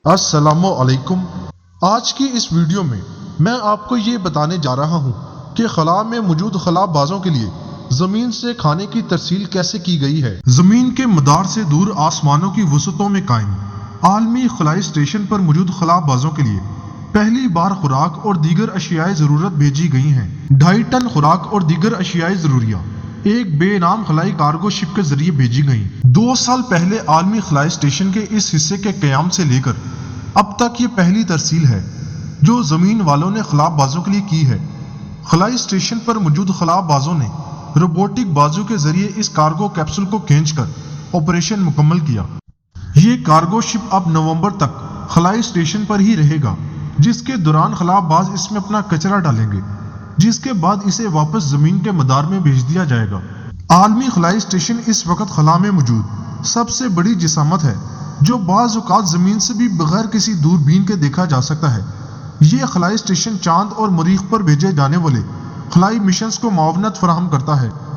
السلام علیکم۔ آج کی اس ویڈیو میں میں آپ کو یہ بتانے جا رہا ہوں کہ خلا میں موجود خلا بازوں کے لیے زمین سے کھانے کی ترسیل کیسے کی گئی ہے۔ زمین کے مدار سے دور آسمانوں کی وسعتوں میں قائم عالمی خلائی اسٹیشن پر موجود خلا بازوں کے لیے پہلی بار خوراک اور دیگر اشیاء ضرورت بھیجی گئی ہیں۔ 2.5 ٹن خوراک اور دیگر اشیاء ضروریہ ایک بے نام خلائی کارگو شپ کے ذریعے بھیجی گئیں۔ 2 سال پہلے عالمی خلائی اسٹیشن کے اس حصے کے قیام سے لے کر اب تک یہ پہلی ترسیل ہے جو زمین والوں نے خلا بازوں کے لیے کی ہے۔ خلائی اسٹیشن پر موجود خلا بازوں نے روبوٹک بازو کے ذریعے اس کارگو کیپسول کو کھینچ کر آپریشن مکمل کیا۔ یہ کارگو شپ اب نومبر تک خلائی اسٹیشن پر ہی رہے گا، جس کے دوران خلا باز اس میں اپنا کچرا ڈالیں گے، جس کے بعد اسے واپس زمین کے مدار میں بھیج دیا جائے گا۔ عالمی خلائی اسٹیشن اس وقت خلا میں موجود سب سے بڑی جسامت ہے جو بعض اوقات زمین سے بھی بغیر کسی دوربین کے دیکھا جا سکتا ہے۔ یہ خلائی اسٹیشن چاند اور مریخ پر بھیجے جانے والے خلائی مشنز کو معاونت فراہم کرتا ہے۔